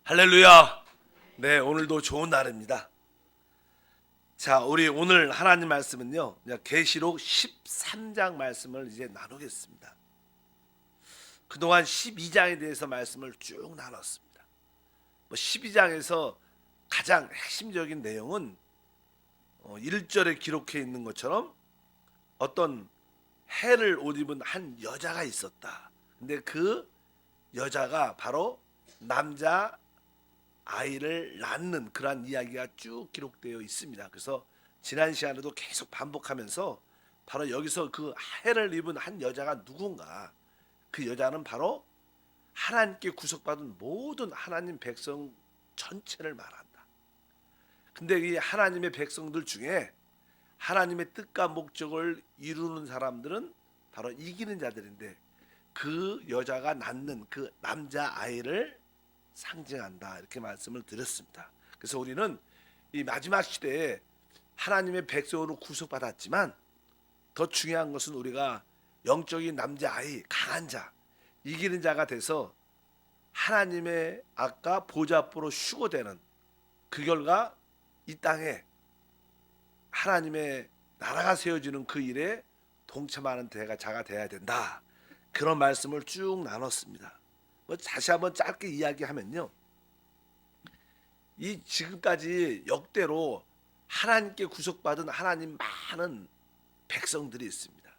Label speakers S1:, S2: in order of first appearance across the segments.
S1: 할렐루야. 네, 오늘도 좋은 날입니다. 자, 우리 오늘 하나님 말씀은요, 계시록 13장 말씀을 이제 나누겠습니다. 그동안 12장에 대해서 말씀을 쭉 나눴습니다. 12장에서 가장 핵심적인 내용은 1절에 기록해 있는 것처럼 어떤 해를 옷 입은 한 여자가 있었다. 근데 그 여자가 바로 남자 아이를 낳는 그러한 이야기가 쭉 기록되어 있습니다. 그래서 지난 시간에도 계속 반복하면서 바로 여기서 그 해를 입은 한 여자가 누군가, 그 여자는 바로 하나님께 구속받은 모든 하나님 백성 전체를 말한다. 근데 이 하나님의 백성들 중에 하나님의 뜻과 목적을 이루는 사람들은 바로 이기는 자들인데, 그 여자가 낳는 그 남자 아이를 상징한다, 이렇게 말씀을 드렸습니다. 그래서 우리는 이 마지막 시대에 하나님의 백성으로 구속받았지만 더 중요한 것은 우리가 영적인 남자아이, 강한 자, 이기는 자가 돼서 하나님의 아까 보좌 앞으로 휴거되는 그 결과 이 땅에 하나님의 나라가 세워지는 그 일에 동참하는 자가 돼야 된다, 그런 말씀을 쭉 나눴습니다. 다시 한번 짧게 이야기하면요, 이 지금까지 역대로 하나님께 구속받은 하나님 많은 백성들이 있습니다.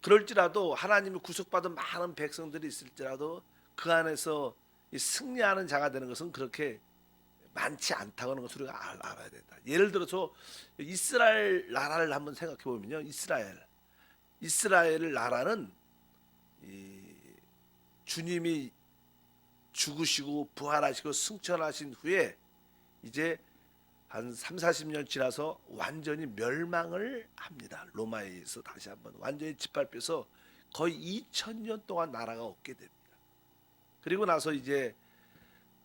S1: 그럴지라도 하나님이 구속받은 많은 백성들이 있을지라도 그 안에서 승리하는 자가 되는 것은 그렇게 많지 않다고 하는 것을 우리가 알아야 된다. 예를 들어서 이스라엘 나라를 한번 생각해 보면요, 이스라엘 나라는 주님이 죽으시고 부활하시고 승천하신 후에 이제 한 3, 40년 지나서 완전히 멸망을 합니다. 로마에서 다시 한번 완전히 짓밟혀서 거의 2000년 동안 나라가 없게 됩니다. 그리고 나서 이제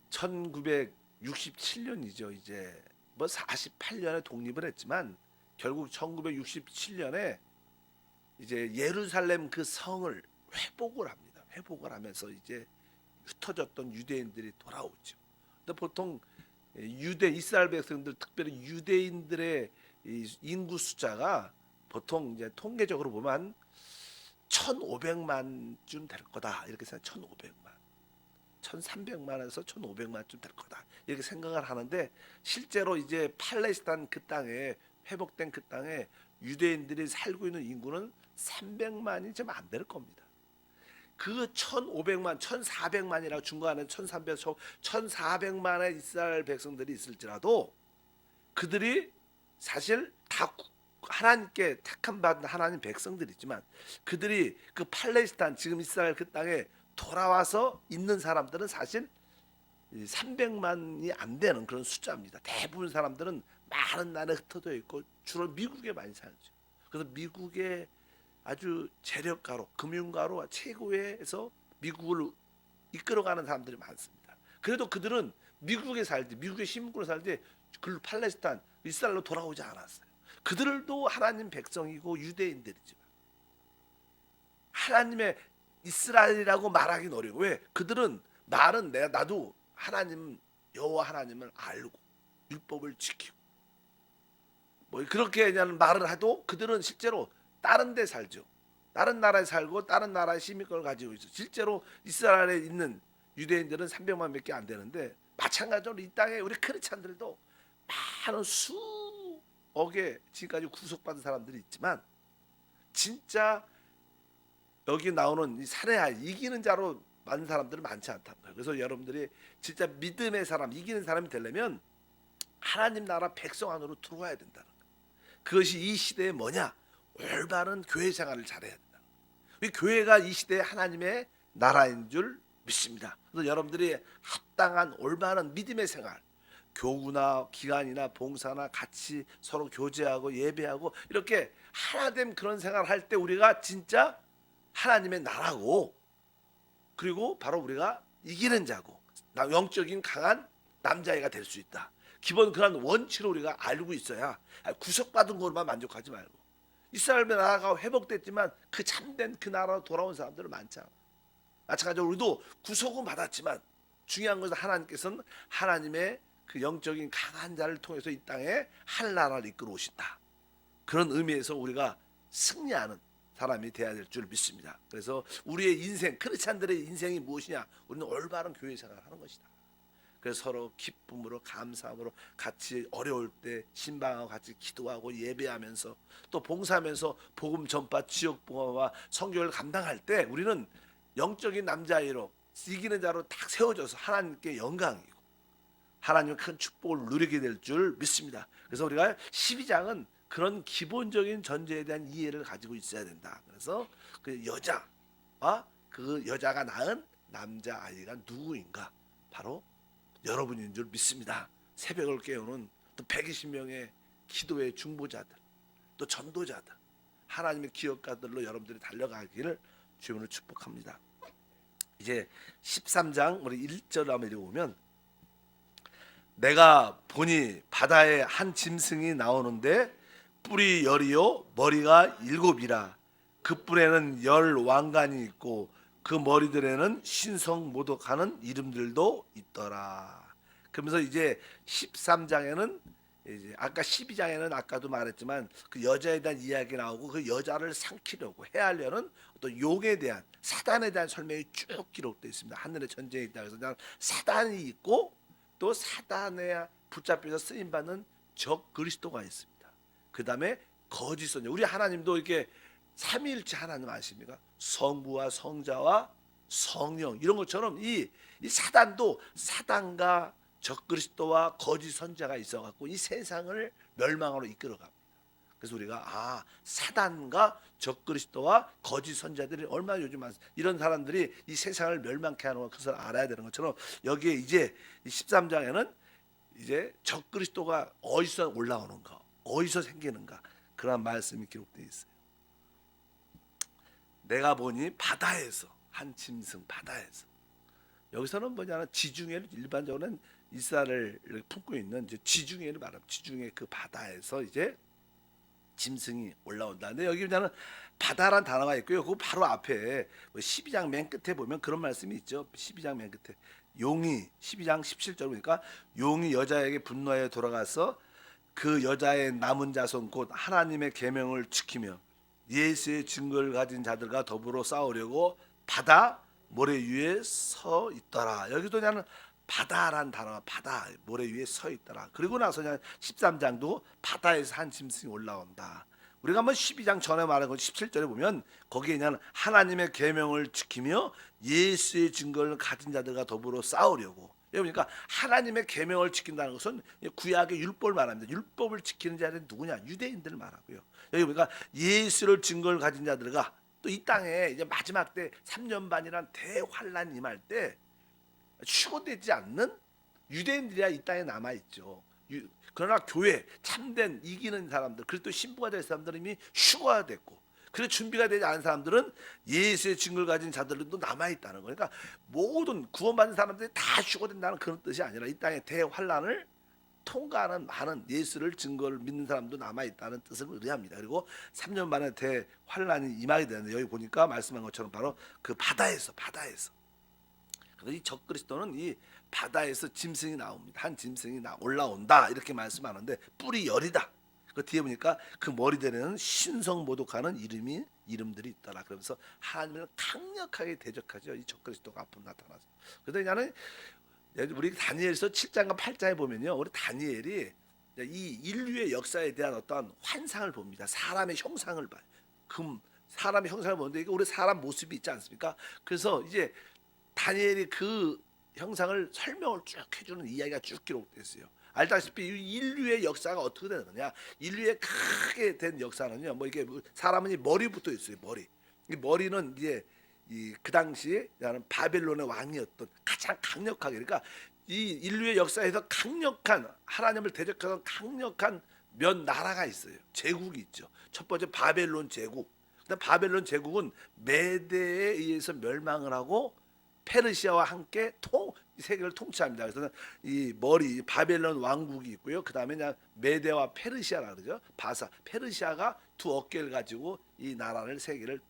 S1: 1967년이죠. 이제 48년에 독립을 했지만 결국 1967년에 이제 예루살렘 그 성을 회복을 합니다. 회복을 하면서 이제 흩어졌던 유대인들이 돌아오죠. 근데 보통 이스라엘 백성들, 특별히 유대인들의 인구 숫자가 보통 이제 통계적으로 보면 1,500만쯤 될 거다, 이렇게 생각. 1,500만, 1,300만에서 1,500만쯤 될 거다, 이렇게 생각을 하는데, 실제로 이제 팔레스타인 그 땅에, 회복된 그 땅에 유대인들이 살고 있는 인구는 300만이 좀 안 될 겁니다. 그 1,500만, 1,400만이라고 중간에 1,300, 1,400만의 이스라엘 백성들이 있을지라도 그들이 사실 다 하나님께 택함 받은 하나님 백성들이지만, 그들이 그 팔레스타인, 지금 이스라엘 그 땅에 돌아와서 있는 사람들은 사실 300만이 안 되는 그런 숫자입니다. 대부분 사람들은 많은 나라에 흩어져 있고 주로 미국에 많이 살죠. 그래서 미국의 아주 재력가로, 금융가로 최고에서 미국을 이끌어가는 사람들이 많습니다. 그래도 그들은 미국에 살지, 미국의 시민권으로 살지 그 팔레스타인, 이스라엘로 돌아오지 않았어요. 그들도 하나님 백성이고 유대인들이지만 하나님의 이스라엘이라고 말하기는 어려워. 왜? 그들은 나도 하나님, 여호와 하나님을 알고 율법을 지키고 그렇게 그냥 말을 해도 그들은 실제로 다른 데 살죠. 다른 나라에 살고 다른 나라의 시민권을 가지고 있어. 실제로 이스라엘에 있는 유대인들은 300만 몇 개 안 되는데, 마찬가지로 이 땅에 우리 크리스찬들도 많은 수억의 지금까지 구속받은 사람들이 있지만, 진짜 여기 나오는 이 사례야 이기는 자로 많은 사람들은 많지 않다는 거예요. 그래서 여러분들이 진짜 믿음의 사람, 이기는 사람이 되려면 하나님 나라 백성 안으로 들어와야 된다는 거예요. 그것이 이 시대에 뭐냐? 올바른 교회 생활을 잘해야 된다. 우리 교회가 이 시대에 하나님의 나라인 줄 믿습니다. 그래서 여러분들이 합당한 올바른 믿음의 생활, 교구나 기간이나 봉사나 같이 서로 교제하고 예배하고 이렇게 하나된 그런 생활을 할 때 우리가 진짜 하나님의 나라고, 그리고 바로 우리가 이기는 자고 영적인 강한 남자애가 될 수 있다. 기본 그런 원칙을 우리가 알고 있어야, 구속받은 것만 만족하지 말고, 이스라엘 나라가 회복됐지만 그 참된 그 나라로 돌아온 사람들은 많지 않아. 마찬가지로 우리도 구속은 받았지만 중요한 것은 하나님께서는 하나님의 그 영적인 강한 자를 통해서 이 땅에 한나라를 이끌어 오신다. 그런 의미에서 우리가 승리하는 사람이 되어야 될 줄 믿습니다. 그래서 우리의 인생, 크리스찬들의 인생이 무엇이냐? 우리는 올바른 교회 생활을 하는 것이다. 그래서 서로 기쁨으로 감사함으로 같이 어려울 때 신방하고 같이 기도하고 예배하면서 또 봉사하면서 복음 전파, 지역 봉화와 선교를 감당할 때 우리는 영적인 남자아이로 이기는 자로 딱 세워져서 하나님께 영광이고 하나님의 큰 축복을 누리게 될 줄 믿습니다. 그래서 우리가 12장은 그런 기본적인 전제에 대한 이해를 가지고 있어야 된다. 그래서 그 여자와 그 여자가 낳은 남자아이가 누구인가? 바로 여러분인 줄 믿습니다. 새벽을 깨우는 또 120명의 기도의 중보자들, 또 전도자들, 하나님의 기업가들로 여러분들이 달려가기를 주님으로 축복합니다. 이제 13장 우리 1절 한번 읽어보면, 내가 보니 바다에 한 짐승이 나오는데 뿔이 열이요 머리가 7이라. 그 뿔에는 10 왕관이 있고 그 머리들에는 신성모독하는 이름들도 있더라. 그러면서 이제 13장에는 이제 아까 12장에는 아까도 말했지만 그 여자에 대한 이야기 나오고 그 여자를 삼키려고 해하려는 어떤 용에 대한 사단에 대한 설명이 쭉 기록되어 있습니다. 하늘의 전쟁이 있다. 그래서 사단이 있고 또 사단에 붙잡혀서 쓰임 받는 적 그리스도가 있습니다. 그 다음에 거짓 선자. 우리 하나님도 이렇게 삼위일체 하나님 아십니까? 성부와 성자와 성령 이런 것처럼 이 사단도 사단과 적그리스도와 거짓 선자가 있어갖고 이 세상을 멸망으로 이끌어갑니다. 그래서 우리가 사단과 적그리스도와 거짓 선자들이 얼마나 요즘 많습니다. 이런 사람들이 이 세상을 멸망케 하는 것을 알아야 되는 것처럼 여기에 이제 13장에는 이제 적그리스도가 어디서 올라오는가, 어디서 생기는가 그런 말씀이 기록되어 있어요. 내가 보니 바다에서 한 짐승, 바다에서 여기서는 뭐냐면 지중해를 일반적으로는 이스라엘을 품고 있는 이제 지중해를 말합니다. 지중해 그 바다에서 이제 짐승이 올라온다. 근데 여기 그냥 바다란 단어가 있고요. 그 바로 앞에 12장 맨 끝에 보면 그런 말씀이 있죠. 12장 맨 끝에 용이 12장 17절 보니까 용이 여자에게 분노하여 돌아가서 그 여자의 남은 자손 곧 하나님의 계명을 지키며 예수의 증거를 가진 자들과 더불어 싸우려고 바다 모래 위에 서 있더라. 여기도 그냥 바다란 단어가 바다 모래 위에 서 있더라. 그리고 나서 그냥 13장도 바다에서 한 짐승이 올라온다. 우리가 한번 12장 전에 말한 거 17절에 보면 거기에 그냥 하나님의 계명을 지키며 예수의 증거를 가진 자들과 더불어 싸우려고. 그러니까 하나님의 계명을 지킨다는 것은 구약의 율법을 말합니다. 율법을 지키는 자들은 누구냐? 유대인들을 말하고요. 여기 보니까 예수를 증거를 가진 자들과 또 이 땅에 이제 마지막 때 3년 반이란 대환란이 임할 때 휴거되지 않는 유대인들이야 이 땅에 남아 있죠. 그러나 교회 참된 이기는 사람들, 그리고 또 신부가 될 사람들은 이미 휴거가 됐고, 그래서 준비가 되지 않은 사람들은 예수의 증거를 가진 자들도 남아 있다는 거예요. 그러니까 모든 구원받은 사람들이 다 휴거된다는 그런 뜻이 아니라 이 땅의 대환란을 통과하는 많은 예수를 증거를 믿는 사람도 남아 있다는 뜻을 의미합니다. 그리고 3년 만에 대환란이 임하게 되는데 여기 보니까 말씀한 것처럼 바로 그 바다에서 이 적그리스도는 이 바다에서 짐승이 나옵니다. 한 짐승이 올라온다 이렇게 말씀하는데 뿔이 열이다. 그 뒤에 보니까 그 머리들에는 신성모독하는 이름들이 있더라. 그러면서 하나님을 강력하게 대적하죠. 이 적그리스도가 앞으로 나타나서. 그래서 나는 우리 다니엘서 7장과 8장에 보면요, 우리 다니엘이 이 인류의 역사에 대한 어떤 환상을 봅니다. 사람의 형상을 봐요. 사람의 형상을 보는데 이게 우리 사람 모습이 있지 않습니까? 그래서 이제 다니엘이 그 형상을 설명을 쭉 해주는 이야기가 쭉 기록됐어요. 알다시피 인류의 역사가 어떻게 되는 거냐? 인류의 크게 된 역사는요, 뭐 이게 사람은 머리부터 있어요. 이 머리는 이제 그 당시에 바벨론의 왕이었던 가장 강력하게, 그러니까 이 인류의 역사에서 강력한 하나님을 대적하는 강력한 몇 나라가 있어요. 제국이 있죠. 첫 번째 바벨론 제국. 근데 바벨론 제국은 메대에 의해서 멸망을 하고 페르시아와 함께 세계를 통치합니다. 그래서 이 바벨론 왕국이 있고요. 그 다음에 그냥 메대와 페르시아라 그러죠. 페르시아가 두 어깨를 가지고 이 나라를 세계를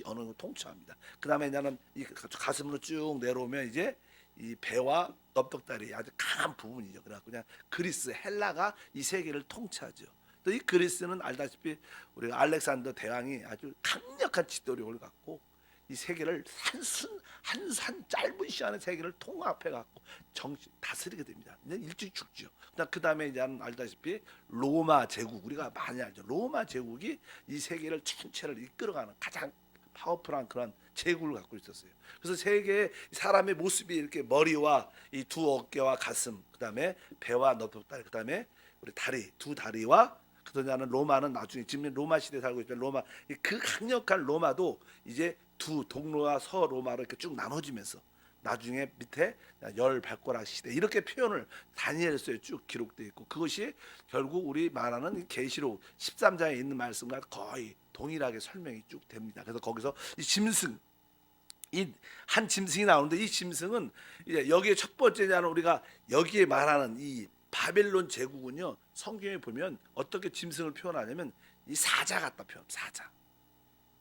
S1: 어느 정도 통치합니다. 그 다음에 그냥 이 가슴으로 쭉 내려오면 이제 이 배와 넓적다리 아주 강한 부분이죠. 그래서 그냥 그리스 헬라가 이 세계를 통치하죠. 또 이 그리스는 알다시피 우리가 알렉산더 대왕이 아주 강력한 지도력을 갖고 이 세계를 한 짧은 시간에 세계를 통합해 갖고 정신 다스리게 됩니다. 이제 일찍 죽죠. 그 다음에 이제 알다시피 로마 제국 우리가 많이 알죠. 로마 제국이 이 세계를 전체를 이끌어가는 가장 파워풀한 그런 제국을 갖고 있었어요. 그래서 세계의 사람의 모습이 이렇게 머리와 이 두 어깨와 가슴, 그 다음에 배와 넓적다리, 그 다음에 우리 다리, 두 다리와 그러냐는 로마는 나중에 지금 로마 시대에 살고 있죠. 로마 그 강력한 로마도 이제 두 동로와 서로마로 이렇게 쭉 나눠지면서 나중에 밑에 열 발가락 시대 이렇게 표현을 다니엘서에 쭉 기록되어 있고 그것이 결국 우리 말하는 계시록 13장에 있는 말씀과 거의 동일하게 설명이 쭉 됩니다. 그래서 거기서 이 짐승 이 한 짐승이 나오는데 이 짐승은 이제 여기에 첫 번째냐는 우리가 여기에 말하는 이 바벨론 제국은요 성경에 보면 어떻게 짐승을 표현하냐면 이 사자 같다 표현 사자.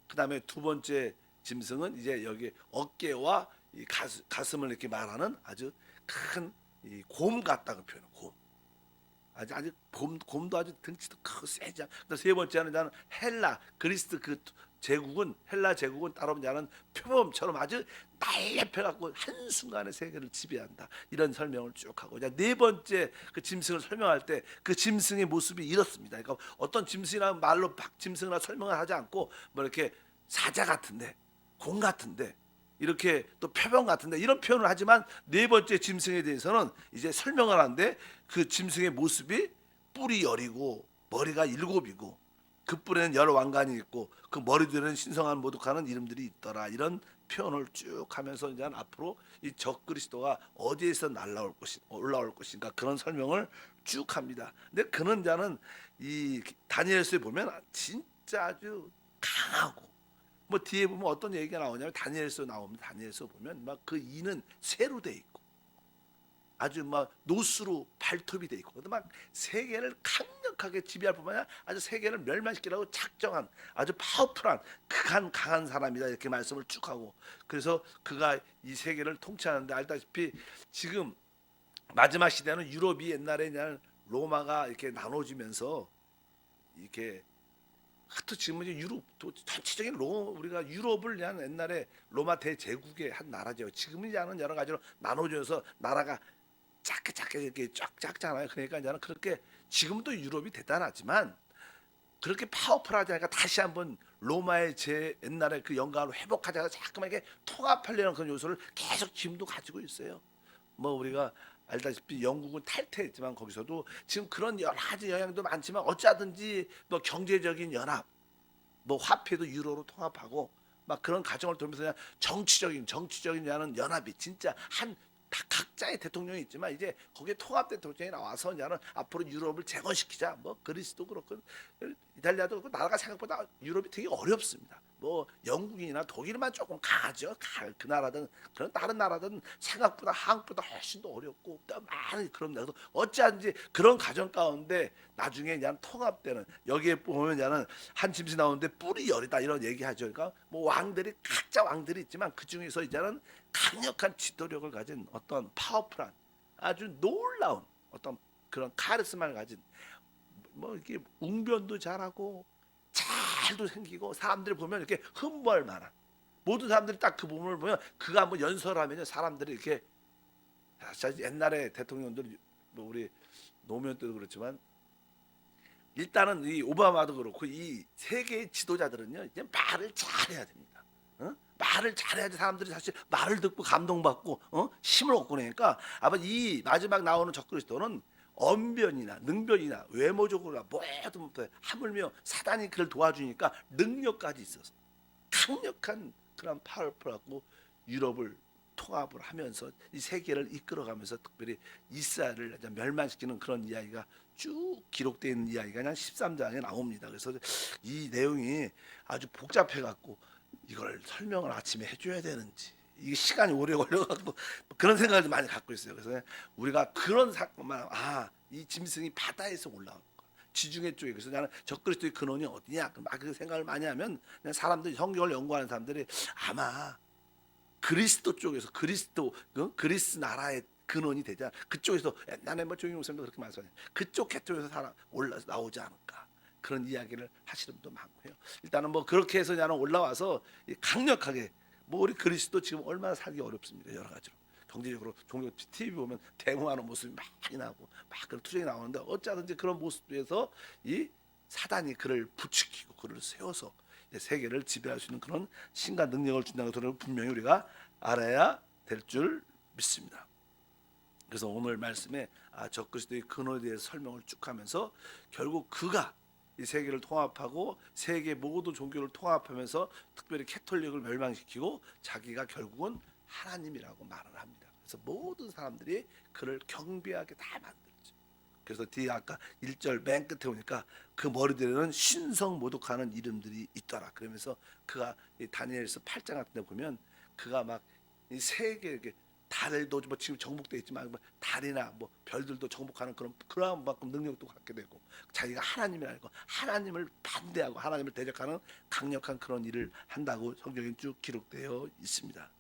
S1: 그 다음에 두 번째 짐승은 이제 여기 어깨와 이 가슴을 이렇게 말하는 아주 큰 이 곰 같다고 표현해 곰. 아주 곰도 아주 등치도 크고 세지. 세 번째는 나는 헬라 그리스 그 제국은 헬라 제국은 따로 자는 표범처럼 아주 날렵해 갖고 한 순간에 세계를 지배한다. 이런 설명을 쭉 하고 네 번째 그 짐승을 설명할 때 그 짐승의 모습이 이렇습니다. 그러니까 어떤 짐승이나 말로 짐승이나 설명을 하지 않고 뭐 이렇게 사자 같은데 곰 같은데 이렇게 또 표범 같은데 이런 표현을 하지만 네 번째 짐승에 대해서는 이제 설명을 하는데 그 짐승의 모습이 뿔이 열이고 머리가 일곱이고 그 뿔에는 여러 왕관이 있고 그 머리들에는 신성한 모독하는 이름들이 있더라. 이런 표현을 쭉 하면서 이제 앞으로 이 적그리스도가 어디에서 올라올 것인가 그런 설명을 쭉 합니다. 근데 그는 자는 이 다니엘서에 보면 진짜 아주 강하고 뭐 뒤에 보면 어떤 얘기가 나오냐면 다니엘서 나오면 다니엘서 보면 막 그 이는 쇠로 돼 있고 아주 막 노수로 발톱이 돼 있고 막 세계를 강력하게 지배할 뿐만 아니라 아주 세계를 멸망시키려고 작정한 아주 파워풀한 강한 사람이다 이렇게 말씀을 쭉 하고 그래서 그가 이 세계를 통치하는데 알다시피 지금 마지막 시대는 유럽이 옛날에 그냥 로마가 이렇게 나눠지면서 이렇게 하여튼 지금은 이제 유럽 전체적인 우리가 유럽을 그냥 옛날에 로마 대제국의 한 나라죠. 지금은 이제는 여러 가지로 나눠져서 나라가 작게 이렇게 쫙 작잖아요. 그러니까 이제는 그렇게 지금도 유럽이 대단하지만 그렇게 파워풀하지 않으니까 다시 한번 로마의 제 옛날에 그 영광을 회복하자고 자꾸만 이렇게 통합하려는 그런 요소를 계속 지금도 가지고 있어요. 뭐 우리가 알다시피 영국은 탈퇴했지만 거기서도 지금 그런 여러 가지 영향도 많지만 어찌하든지 뭐 경제적인 연합, 뭐 화폐도 유로로 통합하고 막 그런 과정을 돌면서 그냥 정치적인 연합이 진짜 다 각자의 대통령이 있지만 이제 거기에 통합 대통령이 나와서 이제는 앞으로 유럽을 재건시키자. 뭐 그리스도 그렇고 이탈리아도 그렇고 나라가 생각보다 유럽이 되게 어렵습니다. 뭐 영국이나 독일만 조금 강하죠. 그 나라든 그런 다른 나라든 생각보다 한국보다 훨씬 더 어렵고 또 많은 그런 데서 어찌하든지 그런 과정 가운데 나중에 그냥 통합되는 여기에 보면 그냥 한 짐승 나오는데 뿔이 열이다 이런 얘기하죠. 그러니까 뭐 왕들이 각자 왕들이 있지만 그 중에서 이제는 강력한 지도력을 가진 어떤 파워풀한 아주 놀라운 어떤 그런 카리스마를 가진 뭐 이렇게 웅변도 잘하고 잘도 생기고 사람들이 보면 이렇게 흠모할 만한 모든 사람들이 딱 그 부분을 보면 그가 한번 연설하면 사람들이 이렇게 옛날에 대통령들 뭐 우리 노무현 때도 그렇지만 일단은 이 오바마도 그렇고 이 세계의 지도자들은요 이제 말을 잘해야 됩니다. 말을 잘해야지 사람들이 사실 말을 듣고 감동받고 힘을 얻고 그러니까 아마 이 마지막 나오는 적그리스도는 언변이나 능변이나 외모적으로나 모든 하물며 사단이 그를 도와주니까 능력까지 있어서 강력한 그런 파워풀하고 유럽을 통합을 하면서 이 세계를 이끌어가면서 특별히 이스라엘을 멸망시키는 그런 이야기가 쭉 기록되어 있는 이야기가 그냥 13장에 나옵니다. 그래서 이 내용이 아주 복잡해 갖고 이걸 설명을 아침에 해줘야 되는지 이게 시간이 오래 걸려갖고 그런 생각을 많이 갖고 있어요. 그래서 우리가 그런 사건만 이 짐승이 바다에서 올라오는 거 지중해 쪽에 그래서 나는 적그리스도의 근원이 어디냐 막 그 생각을 많이 하면 그냥 사람들이 성경을 연구하는 사람들이 아마 그리스도 쪽에서 그리스 나라의 근원이 되자 그쪽에서 옛날에 뭐 조용히 목사님도 그렇게 말씀하셨어요. 그쪽 계통에서 살아 올라 나오지 않을까 그런 이야기를 하시는 분도 많고요. 일단은 뭐 그렇게 해서 나는 올라와서 강력하게 뭐 우리 그리스도 지금 얼마나 살기 어렵습니까 여러 가지로 경제적으로 종교 TV 보면 대응하는 모습이 많이 나고 막 그런 투쟁이 나오는데 어쩌든지 그런 모습에서 이 사단이 그를 부추기고 그를 세워서 세계를 지배할 수 있는 그런 신과 능력을 준다는 것을 분명히 우리가 알아야 될 줄 믿습니다. 그래서 오늘 말씀에 적그리스도의 근원에 대해서 설명을 쭉 하면서 결국 그가 이 세계를 통합하고 세계 모든 종교를 통합하면서 특별히 캐톨릭을 멸망시키고 자기가 결국은 하나님이라고 말을 합니다. 그래서 모든 사람들이 그를 경배하게 다 만들죠. 그래서 뒤에 아까 1절 맨 끝에 보니까 그 머리들에는 신성 모독하는 이름들이 있더라. 그러면서 그가 이 다니엘서 8장 같은 데 보면 그가 막 이 세계 달도 뭐 지금 정복되어 있지만 달이나 뭐 별들도 정복하는 그런 만큼 능력도 갖게 되고 자기가 하나님이라고 하나님을 반대하고 하나님을 대적하는 강력한 그런 일을 한다고 성경에 쭉 기록되어 있습니다.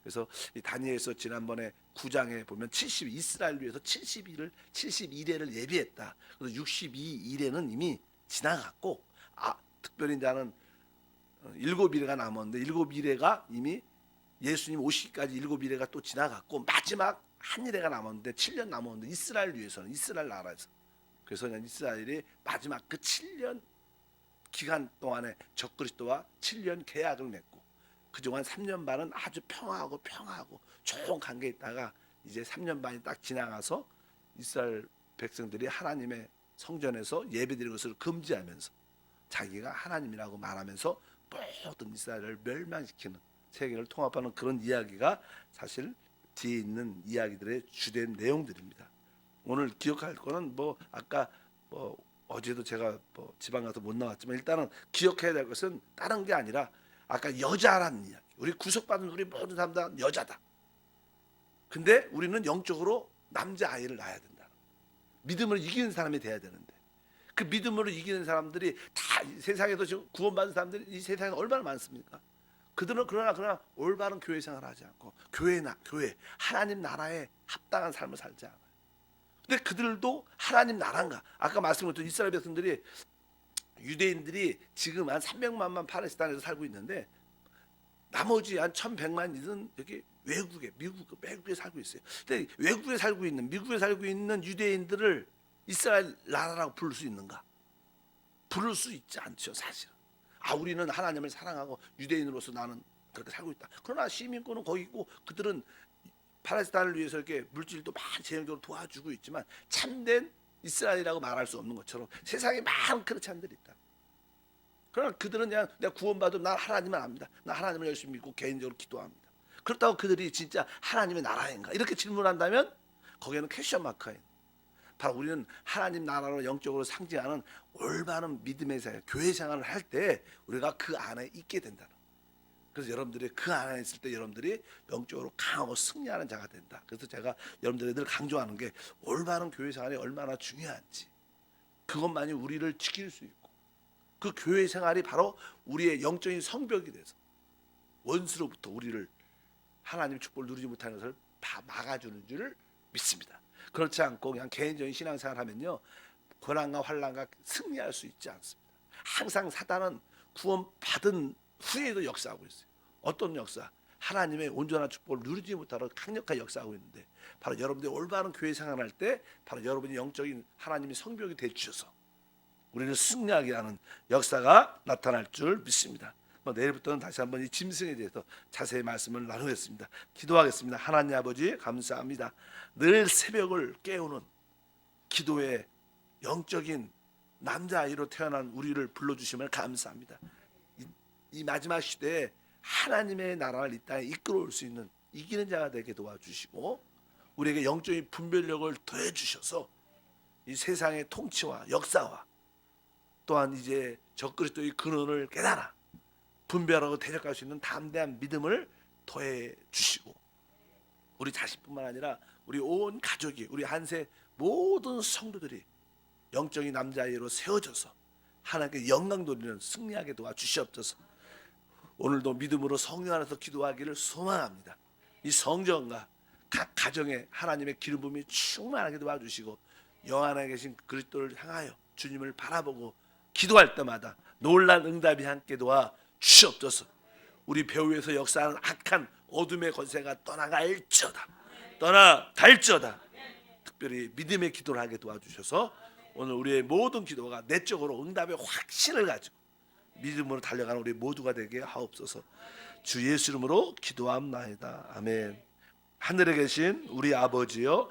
S1: 그래서 이 다니엘서 지난번에 9장에 보면 이스라엘 위해서 71회를 예비했다. 그래서 62일에는 이미 지나갔고 특별히 나는 7일가 남았는데 7일가 이미 예수님 오시기까지 7일가 또 지나갔고 마지막 한 일회가 남았는데 7년 남았는데 이스라엘 위해서는 이스라엘 나라에서 그래서 그냥 이스라엘이 마지막 그 7년 기간 동안에 적그리스도와 7년 계약을 맺고 그동안 3년 반은 아주 평화하고 좋은 관계에 있다가 이제 3년 반이 딱 지나가서 이스라엘 백성들이 하나님의 성전에서 예배드리는 것을 금지하면서 자기가 하나님이라고 말하면서 모든 이스라엘을 멸망시키는 세계를 통합하는 그런 이야기가 사실 뒤에 있는 이야기들의 주된 내용들입니다. 오늘 기억할 거는 뭐 아까 뭐 어제도 제가 뭐 지방 가서 못 나왔지만 일단은 기억해야 될 것은 다른 게 아니라 아까 여자라는 이야기. 우리 구속받은 우리 모든 사람들은 여자다. 근데 우리는 영적으로 남자 아이를 낳아야 된다. 믿음으로 이기는 사람이 돼야 되는데 그 믿음으로 이기는 사람들이 다 세상에도 지금 구원받은 사람들이 이 세상에 얼마나 많습니까? 그들은 그러나 올바른 교회 생활을 하지 않고 교회 하나님 나라에 합당한 삶을 살지 않아요. 근데 그들도 하나님 나라인가? 아까 말씀드렸던 이스라엘 백성들이 유대인들이 지금 한 300만만 팔레스타인에서 살고 있는데 나머지 한 1,100만이는 여기 외국에 살고 있어요. 근데 외국에 살고 있는 미국에 살고 있는 유대인들을 이스라엘 나라라고 부를 수 있는가? 부를 수 있지 않죠, 사실은. 우리는 하나님을 사랑하고 유대인으로서 나는 그렇게 살고 있다. 그러나 시민권은 거기 있고 그들은 팔레스타인을 위해서 이렇게 물질도 많이 재정적으로 도와주고 있지만 참된 이스라엘이라고 말할 수 없는 것처럼 세상에 많은 그렇지 않은 들이 있다. 그러나 그들은 그냥 내가 구원받으면 난 하나님만 압니다. 나 하나님을 열심히 믿고 개인적으로 기도합니다. 그렇다고 그들이 진짜 하나님의 나라인가? 이렇게 질문한다면 거기에는 퀘스천 마크가 있는. 바로 우리는 하나님 나라로 영적으로 상징하는 올바른 믿음의 생활, 교회 생활을 할 때 우리가 그 안에 있게 된다는. 그래서 여러분들이 그 안에 있을 때 여러분들이 영적으로 강하고 승리하는 자가 된다. 그래서 제가 여러분들이 늘 강조하는 게 올바른 교회 생활이 얼마나 중요한지 그것만이 우리를 지킬 수 있고 그 교회 생활이 바로 우리의 영적인 성벽이 돼서 원수로부터 우리를 하나님 축복을 누리지 못하는 것을 다 막아주는 줄 믿습니다. 그렇지 않고 그냥 개인적인 신앙생활 하면요 고난과 환난과 승리할 수 있지 않습니다. 항상 사단은 구원받은 후에도 역사하고 있어요. 어떤 역사? 하나님의 온전한 축복을 누리지 못하러 강력하게 역사하고 있는데 바로 여러분들이 올바른 교회 생활할 때 바로 여러분이 영적인 하나님의 성벽이 되주셔서 우리는 승리하게 하는 역사가 나타날 줄 믿습니다. 내일부터는 다시 한번 이 짐승에 대해서 자세히 말씀을 나누겠습니다. 기도하겠습니다. 하나님 아버지 감사합니다. 늘 새벽을 깨우는 기도의 영적인 남자아이로 태어난 우리를 불러주심을 감사합니다. 이 마지막 시대에 하나님의 나라를 이 땅에 이끌어올 수 있는 이기는 자가 되게 도와주시고 우리에게 영적인 분별력을 더해 주셔서 이 세상의 통치와 역사와 또한 이제 적그리스도의 근원을 깨달아 분별하고 대적할 수 있는 담대한 믿음을 더해 주시고 우리 자신뿐만 아니라 우리 온 가족이 우리 한세 모든 성도들이 영적인 남자아이로 세워져서 하나님께 영광 돌리는 승리하게 도와주시옵소서. 오늘도 믿음으로 성령 안에서 기도하기를 소망합니다. 이 성전과 각 가정에 하나님의 기름 부음이 충만하게 도와주시고 영 안에 계신 그리스도를 향하여 주님을 바라보고 기도할 때마다 놀란 응답이 함께 도와 주시옵소서. 우리 배후에서 역사하는 악한 어둠의 권세가 떠나갈지어다. 떠나갈지어다. 특별히 믿음의 기도를 하게 도와주셔서 오늘 우리의 모든 기도가 내적으로 응답의 확신을 가지고 믿음으로 달려가는 우리 모두가 되게 하옵소서. 주 예수 이름으로 기도함나이다. 아멘. 하늘에 계신 우리 아버지여